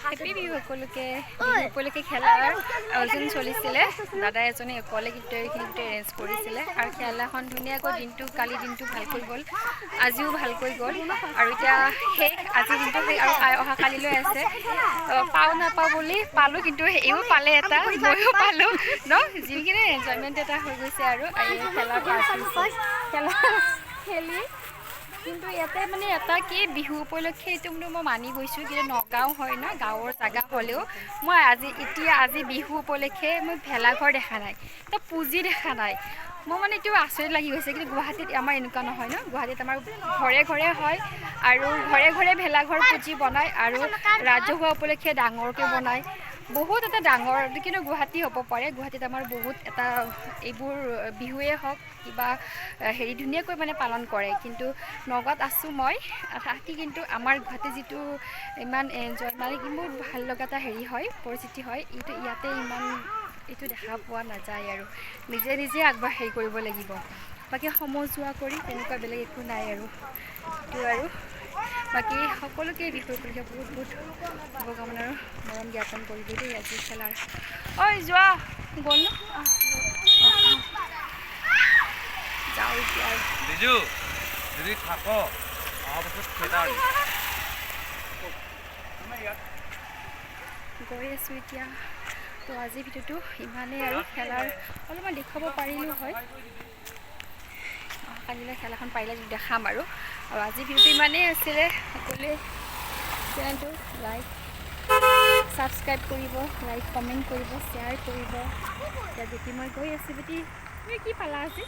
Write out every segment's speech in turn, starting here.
happy Bihu সকলোকে বিহু উপলক্ষে খেলাৰ আয়োজন চলিছিলে দাদা এজনে অকলে গোটেইখিনি এৰেঞ্জ কৰিছিলে আৰু খেলাখন ধুনীয়াকৈ কালি দিনটো ভালকৈ গ'ল আজিও ভালকৈ গ'ল আৰু এতিয়া সেই আজিৰ দিনটো সেই আৰু অহা কালিলৈ আছে পাওঁ নাপাওঁ বুলি পালোঁ কিন্তু এইও পালে এটা ময়ো পালোঁ ন যিখিনি এনজয়মেণ্ট এটা হৈ গৈছে আৰু খেলা খেলি কিন্তু ইয়াতে মানে এটা কি বিহু উপলক্ষে এইটো মানে মই মানি গৈছোঁ কিন্তু নগাঁও হয় ন গাঁৱৰ জেগা হ'লেও মই আজি বিহু উপলক্ষে মই ভেলাঘৰ দেখা নাই এটা পুঁজি দেখা নাই মই মানে এইটো আচৰিত লাগি গৈছে কিন্তু গুৱাহাটীত আমাৰ এনেকুৱা নহয় ন গুৱাহাটীত আমাৰ ঘৰে ঘৰে হয় আৰু ঘৰে ঘৰে ভেলাঘৰ পুঁজি বনায় আৰু ৰাজহুৱা উপলক্ষে ডাঙৰকৈ বনায় বহুত এটা ডাঙৰ কিন্তু গুৱাহাটী হ'ব পাৰে গুৱাহাটীত আমাৰ বহুত এটা এইবোৰ বিহুৱে হওক কিবা হেৰি ধুনীয়াকৈ মানে পালন কৰে কিন্তু নগাঁৱত আছোঁ মই থাকি কিন্তু আমাৰ গুৱাহাটী যিটো ইমান এনজয় মানে বহুত ভাল লগা এটা হেৰি হয় পৰিস্থিতি হয় এইটো ইয়াতে ইমান এইটো দেখা পোৱা নাযায় আৰু নিজে নিজে হেৰি কৰিব লাগিব বাকী সমজুৱা কৰি তেনেকুৱা বেলেগ একো নাই আৰু এইটো আৰু বাকী সকলোকে বিহু উপলক্ষে বহুত বহুত শুভকামনা আৰু মৰম জ্ঞাপন কৰিব দেই আজি খেলাৰ ঐ যোৱা গ'ল ন যাওঁ এতিয়া বিজু যদি থাক অহা বছৰ খেলা গৈ আছোঁ এতিয়া তো আজিৰ ভিডিঅ'টো ইমানেই আৰু খেলাৰ অলপমান দেখুৱাব পাৰিলোঁ হয় কালিলৈ খেলাখন পাৰিলে দেখাম আৰু আজিৰ ভিডিঅ'টো ইমানেই আছিলে সকলোৱে চেনেলটো লাইক ছাবস্ক্ৰাইব কৰিব লাইক কমেণ্ট কৰিব শ্বেয়াৰ কৰিব এতিয়া যদি মই গৈ আছোঁ বেটি তুমি কি পালা আজি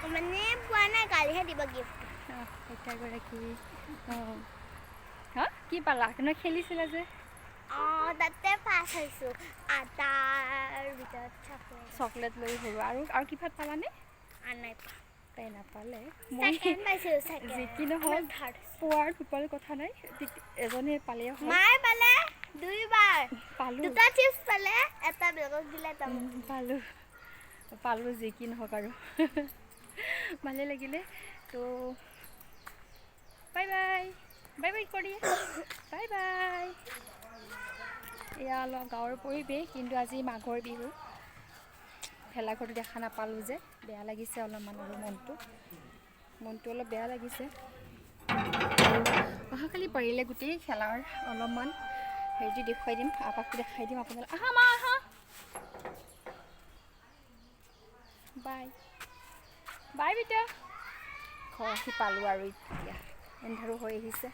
মানে পোৱা নাই কালিহে দিব গিফ্ট এগৰাকী অঁ হা কি পালা তুমি খেলিছিলা যে তাতে পাছ হৈছোঁ আটাৰ ভিতৰত চকলেট লৈ সৰু আৰু কিবা পালানে নাই তাই নাপালে ছেকেণ্ড পাইছোঁ যি কি নহওক পোৱাৰ টোপাল কথা নাই এজনে পালে মায়ে পালে দুইবাৰ পালোঁ দুটা চিপছ পালে এটা বেগত দিলে পালোঁ যি কি নহওক আৰু ভালে লাগিলে তো বাই বাই বাই বাই কৰি বাই বাই এয়া অলপ গাঁৱৰ পৰিৱেশ কিন্তু আজি মাঘৰ বিহু ভেলাঘৰটো দেখা নাপালোঁ যে বেয়া লাগিছে অলপমান আৰু মনটো অলপ বেয়া লাগিছে অহাকালি পাৰিলে গোটেই খেলাৰ অলপমান হেৰি দেখুৱাই দিম আপাকটো দেখাই দিম আপোনালোক আহা মা আহা বাই বাই বেটা ঘৰ আহি পালোঁ আৰু এতিয়া এন্ধাৰো হৈ আহিছে